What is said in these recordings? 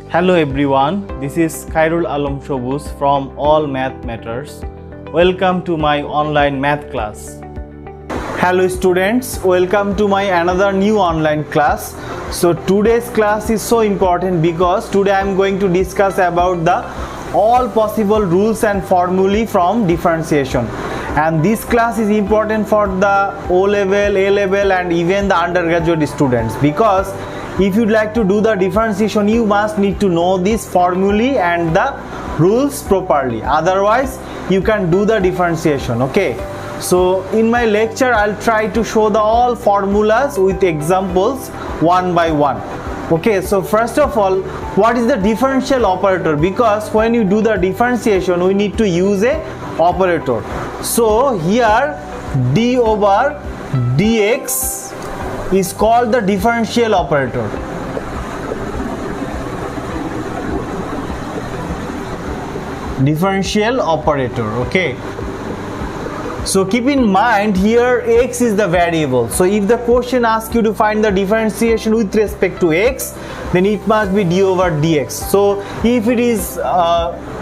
Hello everyone, this is Khairul Alam Shobuz from All Math Matters. Welcome to my online math class. Hello students, welcome to my another new online class. So today's class is so important because today I am going to discuss about the all possible rules and formulae from differentiation. And this class is important for the O level, A level and even the undergraduate students, because if you'd like to do the differentiation, you must need to know this formulae and the rules properly. Otherwise, you can do the differentiation. Okay. So in my lecture, I'll try to show the all formulas with examples one by one. Okay. So first of all, what is the differential operator? Because when you do the differentiation, we need to use a operator. So here d over dx is called the differential operator. Differential operator. Okay. So keep in mind here x is the variable. So if the question asks you to find the differentiation with respect to x, then it must be d over dx. So if it is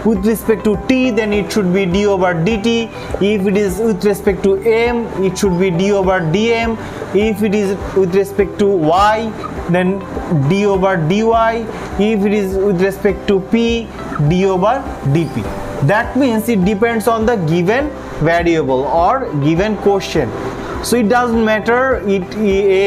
with respect to t, then it should be d over dt. If it is with respect to m, it should be d over dm. If it is with respect to y, then d over dy. If it is with respect to p, d over dp. That means it depends on the given variable or given question. So it doesn't matter it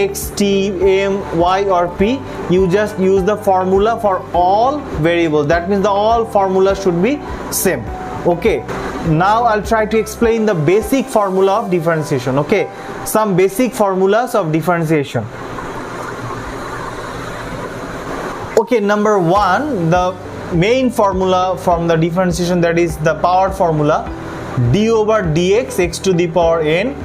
x, t, m, y or p. You just use the formula for all variables. That means the all formula should be same. Okay. Now I'll try to explain the basic formula of differentiation. Okay. Some basic formulas of differentiation. Okay. Number one, the main formula from the differentiation, that is the power formula, d over dx x to the power n.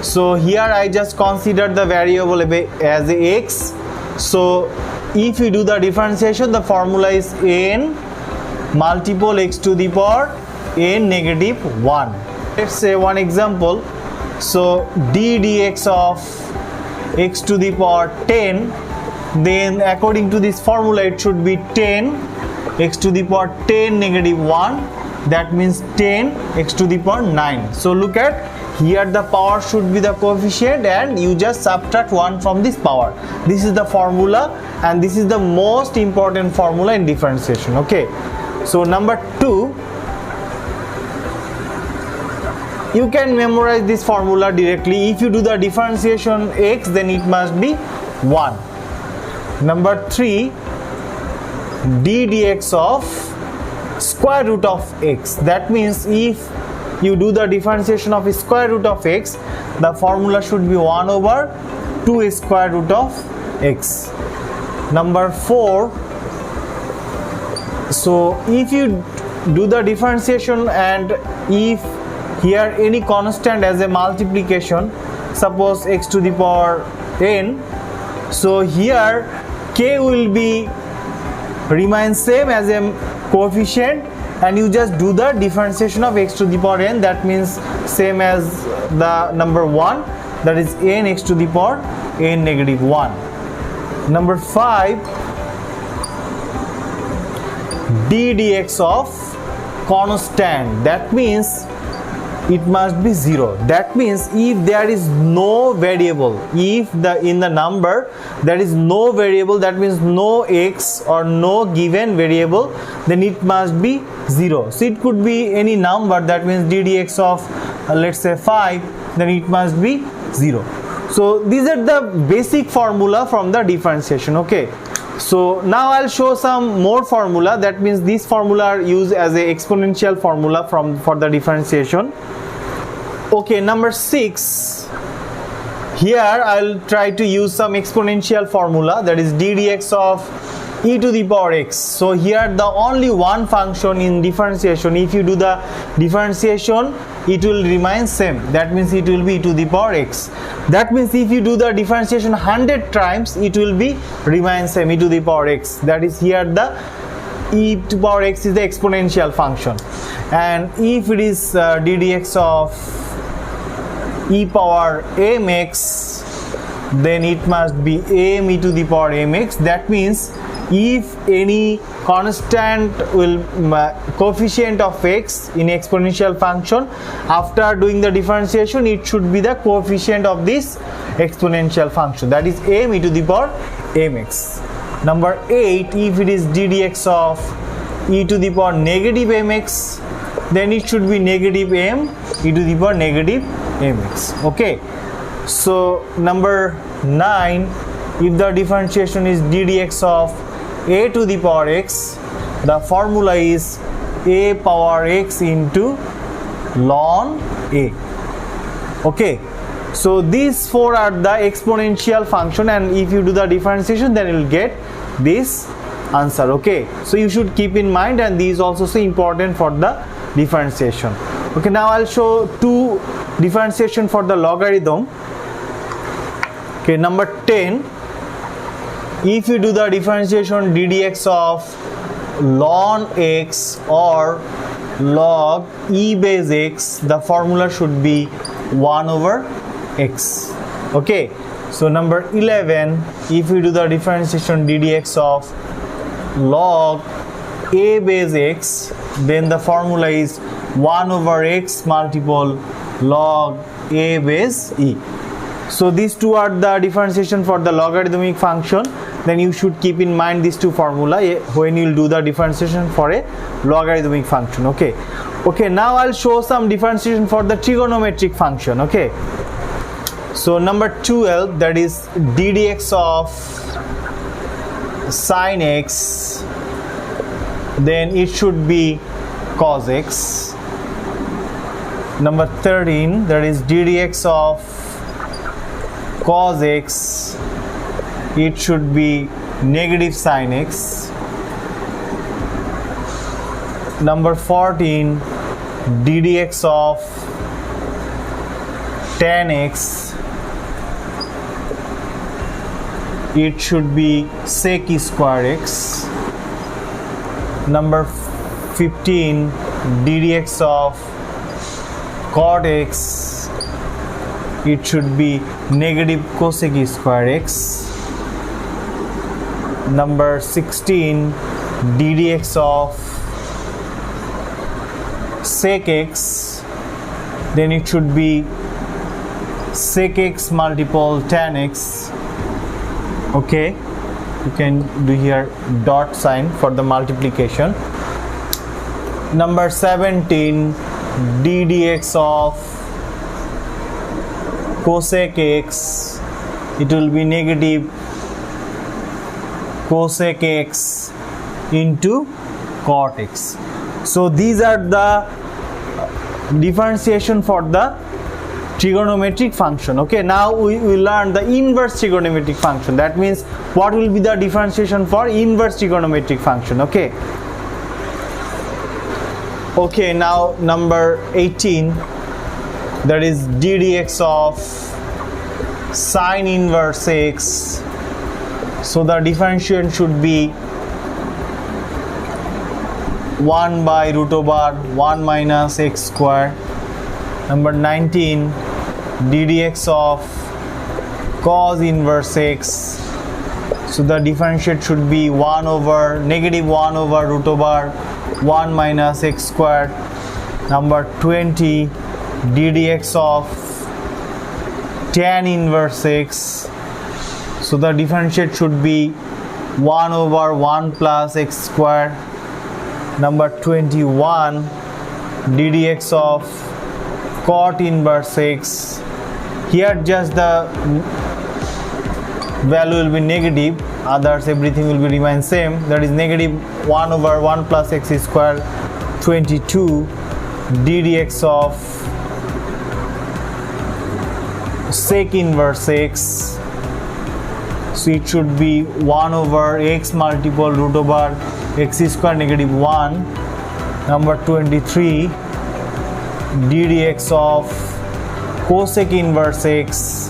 So here I just consider the variable as x. So if you do the differentiation, the formula is n multiple x to the power n negative 1. Let's say one example. So d dx of x to the power 10, then according to this formula it should be 10 x to the power 10 negative 1. That means 10 x to the power 9. So look at here, the power should be the coefficient and you just subtract 1 from this power. This is the formula and this is the most important formula in differentiation. Okay. So number 2, you can memorize this formula directly. If you do the differentiation x, then it must be 1. Number 3, d dx of square root of x. That means if you do the differentiation of square root of x, the formula should be 1 over 2 square root of x. Number 4, so if you do the differentiation and if here any constant as a multiplication, suppose x to the power n, so here k will be remain same as a coefficient and you just do the differentiation of x to the power n. That means same as the number 1, that is n x to the power n negative 1. Number 5, d dx of constant. That means it must be 0. That means if there is no variable, if in the number there is no variable, that means no x or no given variable, then it must be 0. So it could be any number, that means d dx of let's say 5, then it must be 0. So these are the basic formula from the differentiation. Okay. So now I'll show some more formula. That means this formula are used as a exponential formula for the differentiation. Okay, number 6. Here I'll try to use some exponential formula, that is d dx of e to the power x. So here the only one function in differentiation, if you do the differentiation, it will remain same. That means it will be e to the power x. That means if you do the differentiation 100 times, it will be remain same, e to the power x. That is here the e to the power x is the exponential function. And if it is d dx of e power mx, then it must be am e to the power mx. That means if any constant will coefficient of x in exponential function, after doing the differentiation it should be the coefficient of this exponential function, that is m e to the power mx. Number 8, if it is ddx of e to the power negative mx, then it should be negative m e to the power negative mx. Okay, so number 9, if the differentiation is ddx of a to the power x, the formula is a power x into ln a. Okay, so these 4 are the exponential function, and if you do the differentiation then you will get this answer. Okay, so you should keep in mind, and these also so important for the differentiation. Okay, now I'll show 2 differentiation for the logarithm. Okay, number 10, if you do the differentiation ddx of ln x or log e base x, the formula should be 1 over x. Okay, so number 11, if you do the differentiation ddx of log a base x, then the formula is 1 over x multiple log a base e. So these 2 are the differentiation for the logarithmic function. Then you should keep in mind these 2 formula when you will do the differentiation for a logarithmic function. Okay, okay, now I'll show some differentiation for the trigonometric function. Okay, so number 12, that is ddx of sin x, then it should be cos x. Number 13, that is ddx of cos x, it should be negative sin x. Number 14, ddx of tan x, it should be sec square x. Number 15, ddx of cot x, it should be negative cosec square x. Number 16, ddx of sec x, then it should be sec x multiple tan x. Okay, you can do here dot sign for the multiplication. Number 17, ddx of cosec x, it will be negative cosec x into cot x. So these are the differentiation for the trigonometric function. Okay, now we will learn the inverse trigonometric function. That means what will be the differentiation for inverse trigonometric function. Okay, okay, now number 18, that is ddx of sin inverse x. So the differentiation should be 1 by root over 1 minus x square. Number 19, ddx of cos inverse x. So the differentiate should be 1 over negative 1 over root over 1 minus x square. Number 20, ddx of tan inverse x. So the differentiate should be 1 over 1 plus x square. Number 21, ddx of cot inverse x. Here just the value will be negative, others everything will be remain same, that is negative 1 over 1 plus x square. 22, ddx of sec inverse x. So it should be 1 over x multiple root over x square negative 1. Number 23, ddx of cosec inverse x,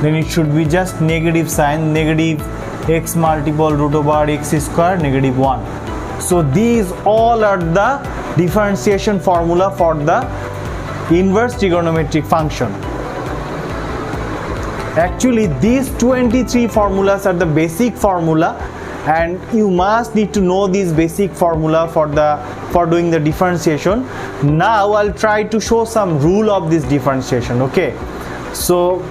then it should be just negative sign, negative x multiple root over x square negative 1. So these all are the differentiation formula for the inverse trigonometric function. Actually these 23 formulas are the basic formula, and you must need to know this basic formula for doing the differentiation. Now I'll try to show some rule of this differentiation. Okay, so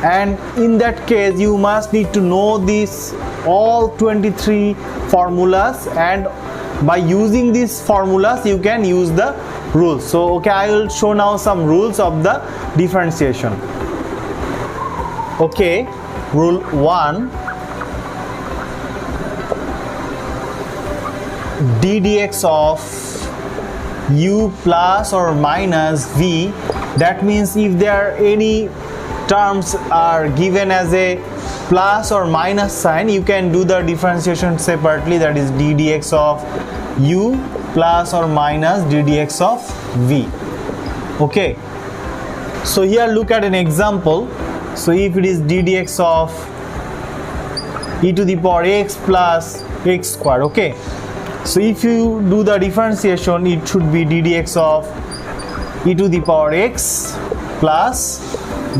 and in that case you must need to know this all 23 formulas, and by using these formulas you can use the rules. So okay, I will show now some rules of the differentiation. Okay, rule 1, ddx of u plus or minus v, that means if there are any terms are given as a plus or minus sign, you can do the differentiation separately, that is ddx of u plus or minus ddx of v. Okay, so here look at an example. So if it is ddx of e to the power x plus x square, okay, so if you do the differentiation, it should be ddx of e to the power x plus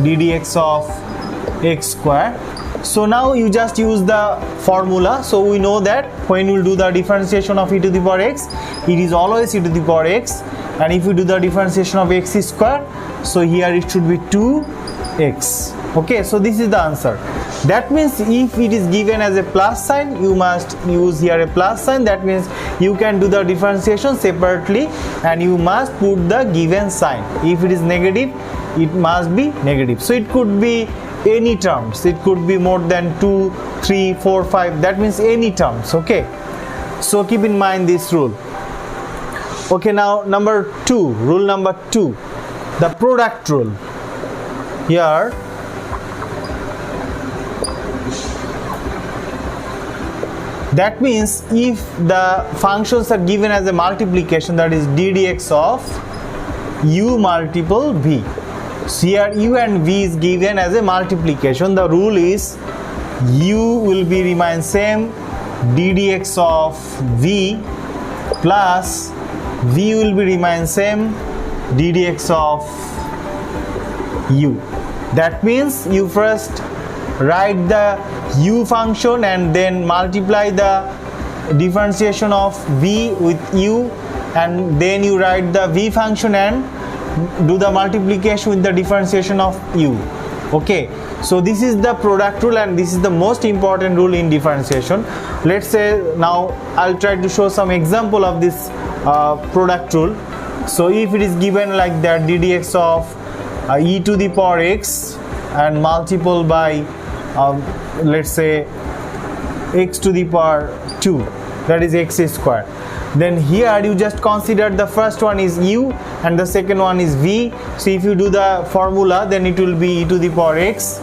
ddx of x square. So now you just use the formula. So we know that when we do the differentiation of e to the power x, it is always e to the power x, and if we do the differentiation of x square, so here it should be 2x. Okay, so this is the answer. That means if it is given as a plus sign, you must use here a plus sign. That means you can do the differentiation separately and you must put the given sign. If it is negative, it must be negative. So it could be any terms, it could be more than 2, 3, 4, 5, that means any terms. Okay, so keep in mind this rule. Okay, now number 2, rule number 2, the product rule. Here that means if the functions are given as a multiplication, that is ddx of u multiple v. So here u and v is given as a multiplication. The rule is u will be remain same, ddx of v plus v will be remain same, ddx of u. That means you first write the u function and then multiply the differentiation of v with u, and then you write the v function and do the multiplication with the differentiation of u. Okay, so this is the product rule and this is the most important rule in differentiation. Let's say now I'll try to show some example of this product rule. So if it is given like that, ddx of e to the power x and multiple by let's say x to the power 2, that is x square, then here you just consider the first one is u and the second one is v. So if you do the formula, then it will be e to the power x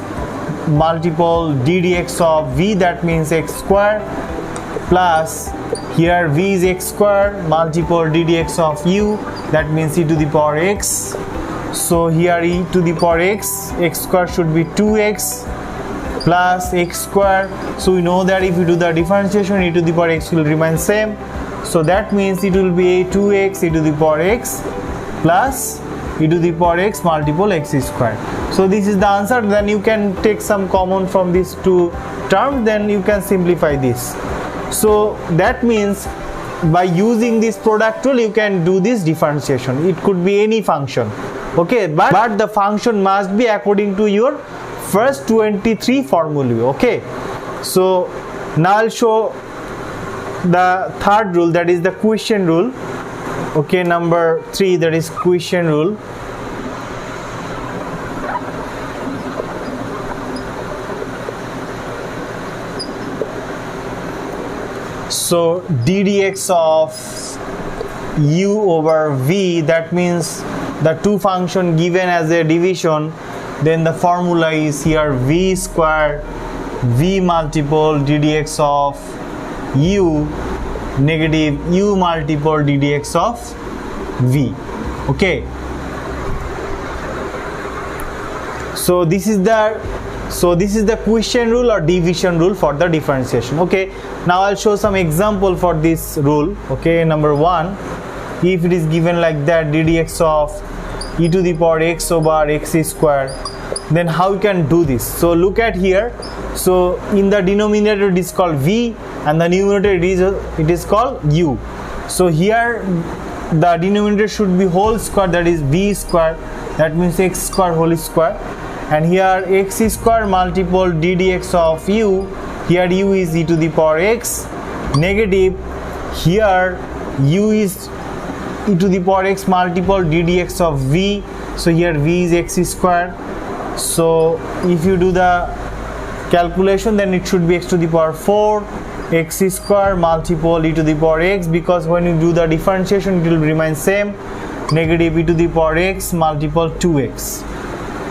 multiple ddx of v, that means x square, plus here v is x square multiple ddx of u, that means e to the power x. So here e to the power x square should be 2x plus x square. So we know that if you do the differentiation, e to the power x will remain same. So that means it will be 2x e to the power x plus e to the power x multiple x square. So this is the answer. Then you can take some common from these two terms, then you can simplify this. So that means by using this product rule you can do this differentiation. It could be any function. Okay, but the function must be according to your first 23 formulae. Okay, so now I'll show the third rule, that is the quotient rule. Okay, number 3, that is quotient rule. So ddx of u over v, that means the two function given as a division, then the formula is here v square v multiple ddx of u negative u multiple ddx of v. Okay, so this is the quotient rule or division rule for the differentiation. Okay, now I'll show some example for this rule. Okay, number 1, if it is given like that, ddx of e to the power x over x square, then how you can do this? So look at here. So in the denominator it is called v and the numerator it is called u. So here the denominator should be whole square, that is v square, that means x square whole square, and here x square multiple d dx of u, here u is e to the power x, negative, here u is e to the power x multiple d dx of v, so here v is x square. So if you do the calculation, then it should be x to the power 4 x square multiple e to the power x, because when you do the differentiation it will remain same, negative e to the power x multiple 2x.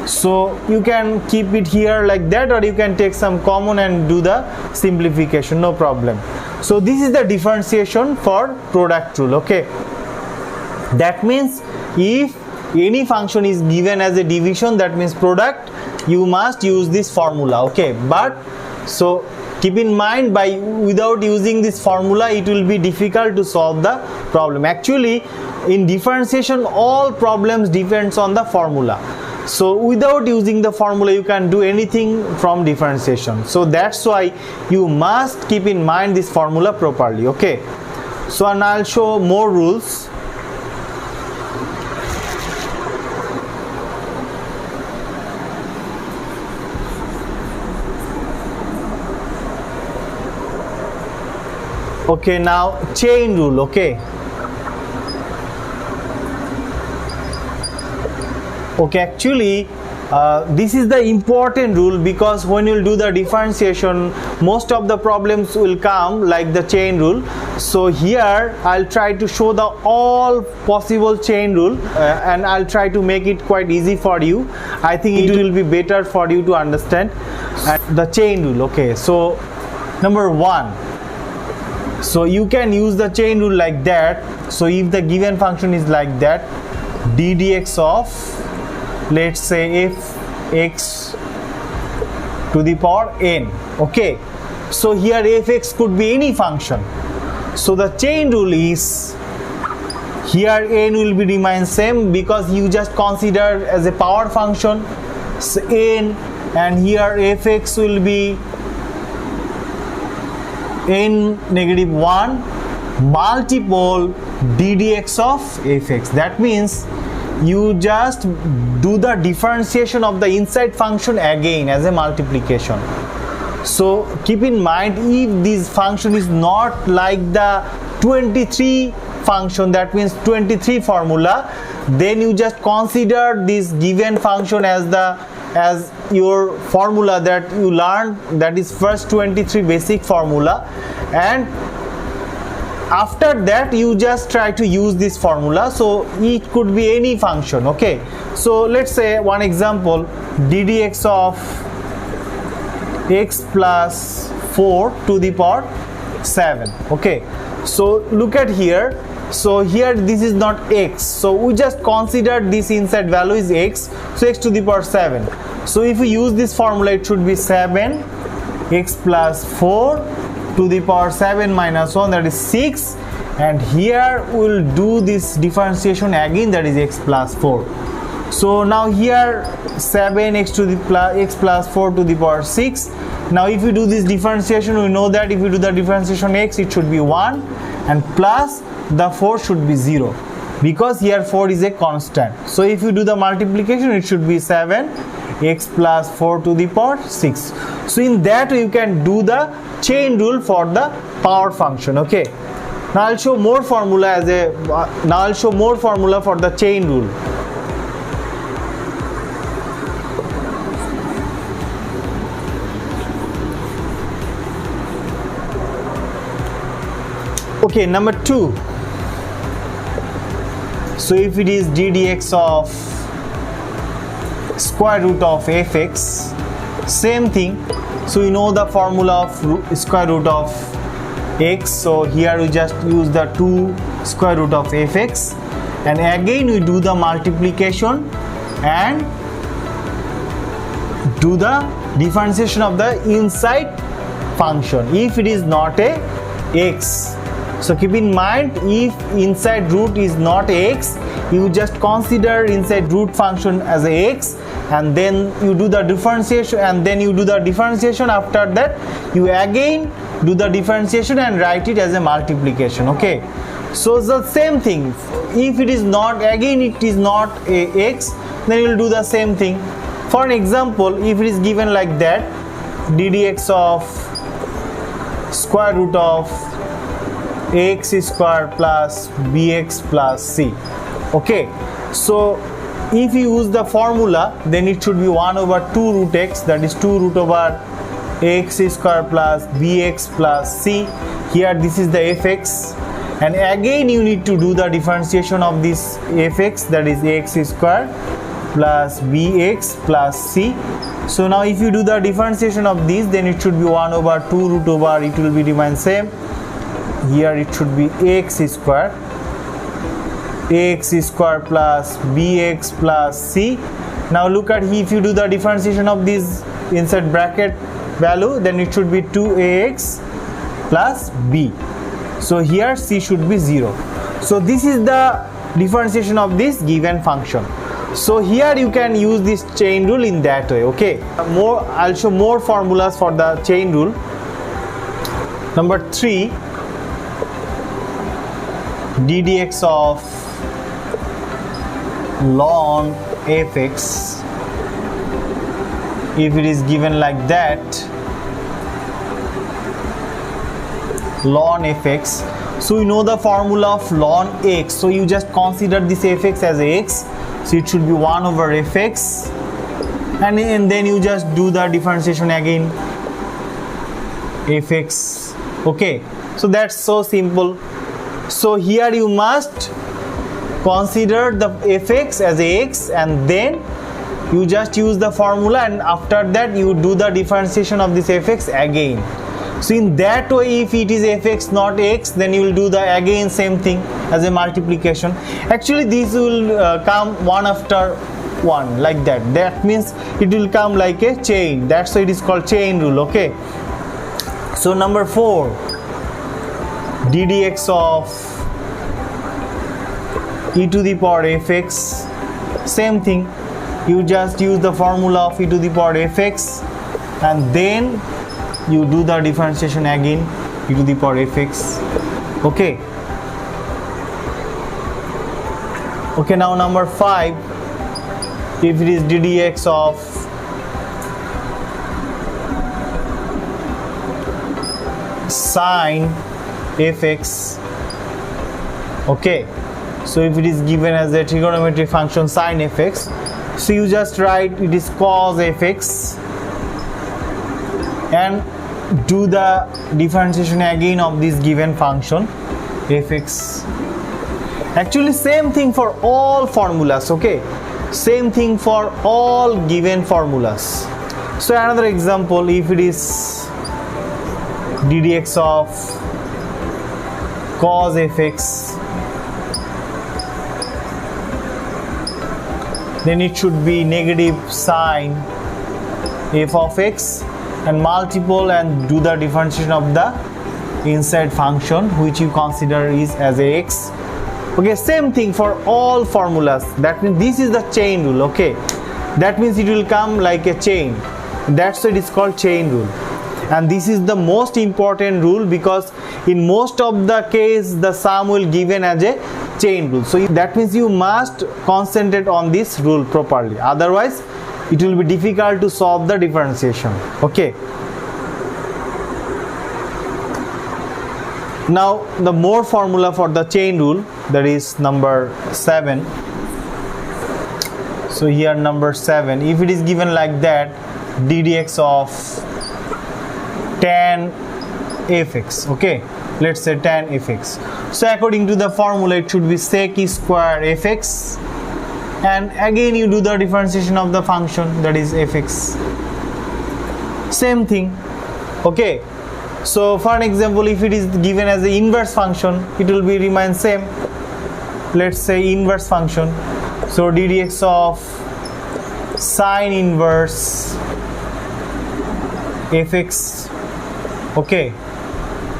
So you can keep it here like that, or you can take some common and do the simplification, no problem. So this is the differentiation for product rule. Okay, that means if any function is given as a division, that means product, you must use this formula. Okay, but so keep in mind, without using this formula it will be difficult to solve the problem. Actually in differentiation all problems depends on the formula, so without using the formula you can do anything from differentiation. So that's why you must keep in mind this formula properly. Okay, so and I'll show more rules. Okay, now chain rule. Okay, actually this is the important rule, because when you do the differentiation most of the problems will come like the chain rule. So here I'll try to show the all possible chain rule and I'll try to make it quite easy for you. I think it will be better for you to understand the chain rule. Okay, so number 1, so you can use the chain rule like that. So if the given function is like that, d dx of, let's say, fx to the power n. Okay, so here fx could be any function. So the chain rule is, here n will be remain same because you just consider as a power function, so n, and here fx will be n negative 1 multiple d dx of fx. That means you just do the differentiation of the inside function again as a multiplication. So keep in mind, if this function is not like the 23 function, that means 23 formula, then you just consider this given function as your formula that you learned, that is first 23 basic formula, and after that you just try to use this formula. So it could be any function. Okay, so let's say one example, d dx of x plus 4 to the power 7. Okay, so look at here. So here this is not x, so we just consider this inside value is x, so x to the power 7. So if we use this formula, it should be 7 x plus 4 to the power 7 minus 1, that is 6, and here we will do this differentiation again, that is x plus 4. So now here 7 x to the x plus 4 to the power 6. Now if we do this differentiation, we know that if we do the differentiation x, it should be 1, and plus the 4 should be 0, because here 4 is a constant. So if you do the multiplication, it should be 7 x plus 4 to the power 6. So in that way you can do the chain rule for the power function. Okay, now I'll show more formula for the chain rule. Okay, number 2. So if it is d dx of square root of fx, same thing. So you know the formula of square root of x, so here we just use the 2 square root of fx, and again we do the multiplication and do the differentiation of the inside function if it is not a x. So keep in mind, if inside root is not x, you just consider inside root function as a x, and then you do the differentiation, and then you do the differentiation. After that you again do the differentiation and write it as a multiplication. Okay, so it's the same thing. If it is not, again it is not a x, then you will do the same thing. For an example, if it is given like that, ddx of square root of ax square plus bx plus c. Okay, so if you use the formula, then it should be 1 over 2 root x, that is 2 root over ax square plus bx plus c. Here this is the fx, and again you need to do the differentiation of this fx, that is ax square plus bx plus c. So now if you do the differentiation of this, then it should be 1 over 2 root over, it will be remain same. Here it should be ax square plus bx plus c. Now look at here, if you do the differentiation of this inside bracket value, then it should be 2ax plus b. So here c should be 0. So this is the differentiation of this given function. So here you can use this chain rule in that way. Okay, I'll show more formulas for the chain rule. Number 3, ddx of ln fx, if it is given like that, ln fx. So you know the formula of ln x, so you just consider this fx as x, so it should be 1 over fx, and then you just do the differentiation again, fx. Okay, so that's so simple. So here you must consider the fx as x, and then you just use the formula, and after that you do the differentiation of this fx again. So in that way, if it is fx not x, then you will do the again same thing as a multiplication. Actually this will come one after one like that. That means it will come like a chain. That's why it is called chain rule. Okay, so number 4, ddx of e to the power fx, same thing. You just use the formula of e to the power fx, and then you do the differentiation again, e to the power fx. Okay, okay, now number 5, if it is ddx of sine fx. Okay, so if it is given as a trigonometric function sine fx, so you just write it is cos fx, and do the differentiation again of this given function fx. Actually same thing for all formulas. Okay, same thing for all given formulas. So another example, if it is ddx of cos fx, then it should be negative sine f of x, and multiple and do the differentiation of the inside function which you consider is as a x. Okay, same thing for all formulas. That means this is the chain rule. Okay, that means it will come like a chain. That's why it is called chain rule, and this is the most important rule, because in most of the case the sum will given as a chain rule. So that means you must concentrate on this rule properly, otherwise it will be difficult to solve the differentiation. Okay, now the more formula for the chain rule, that is number 7. So here number 7, if it is given like that, ddx of tan fx. Okay, let's say tan fx. So according to the formula, it should be sec square fx, and again you do the differentiation of the function, that is fx. Same thing. Okay, so for an example, if it is given as the inverse function, it will be remain same. Let's say inverse function. So ddx of sine inverse fx. Okay,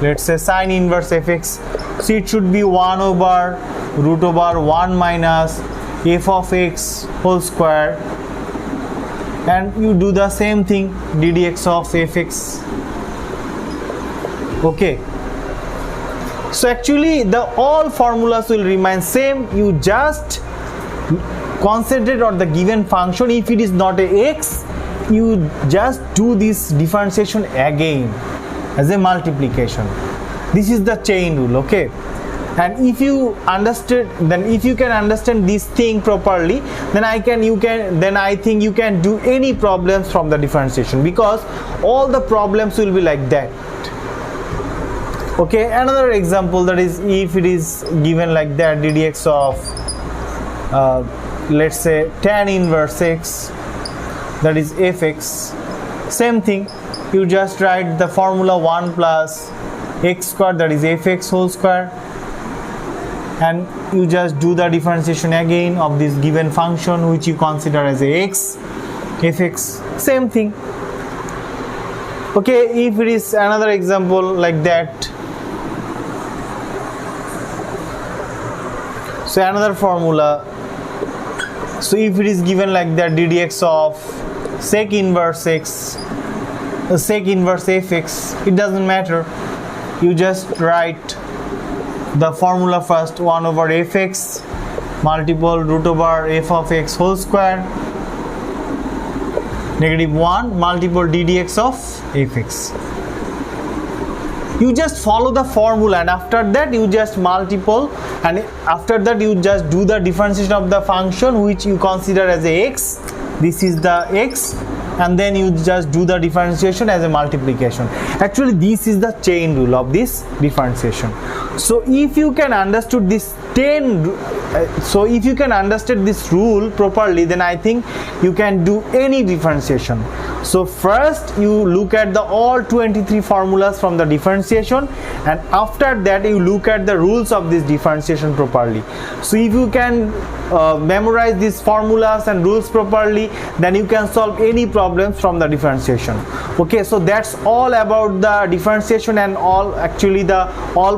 let's say sine inverse fx. So it should be 1 over root over 1 minus f of x whole square, and you do the same thing, ddx of fx. Okay, so actually the all formulas will remain same. You just concentrate on the given function. If it is not a x, you just do this differentiation again as a multiplication. This is the chain rule. Okay, and if you understood, then if you can understand this thing properly, then I think you can do any problems from the differentiation, because all the problems will be like that. Okay, another example, that is if it is given like that, ddx of let's say tan inverse x, that is fx. Same thing, you just write the formula 1 plus x square, that is fx whole square, and you just do the differentiation again of this given function which you consider as a x, fx. Same thing. Okay, if it is another example like that, so another formula, so if it is given like that, ddx of sec inverse x, sec inverse fx, it doesn't matter, you just write the formula first, 1 over fx multiple root over f of x whole square negative 1 multiple ddx of fx. You just follow the formula, and after that you just multiple, and after that you just do the differentiation of the function which you consider as a x. This is the x, and then you just do the differentiation as a multiplication. Actually this is the chain rule of this differentiation. So if you can understood this if you can understand this rule properly, then I think you can do any differentiation. So first you look at the all 23 formulas from the differentiation, and after that you look at the rules of this differentiation properly. So if you can memorize these formulas and rules properly, then you can solve any problems from the differentiation. Okay, so that's all about the differentiation and all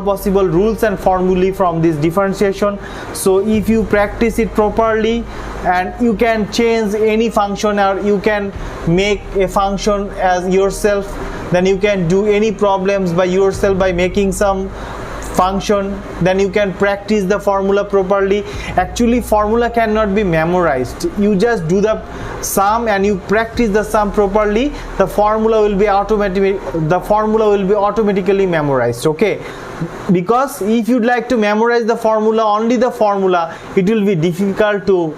possible rules and formulae from this differentiation. So if you practice it properly, and you can change any function, or you can make a function as yourself, then you can do any problems by yourself by making some function, then you can practice the formula properly. Actually formula cannot be memorized, you just do the sum and you practice the sum properly, the formula will be automatically memorized. Okay, because if you'd like to memorize the formula, only the formula, it will be difficult to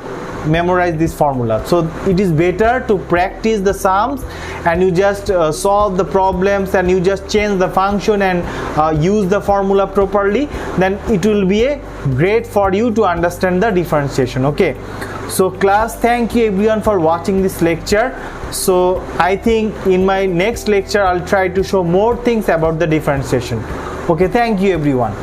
memorize this formula. So it is better to practice the sums, and you just solve the problems, and you just change the function and use the formula properly, then it will be great for you to understand the differentiation. Okay, so class, thank you everyone for watching this lecture. So I think in my next lecture I'll try to show more things about the differentiation. Okay, thank you everyone.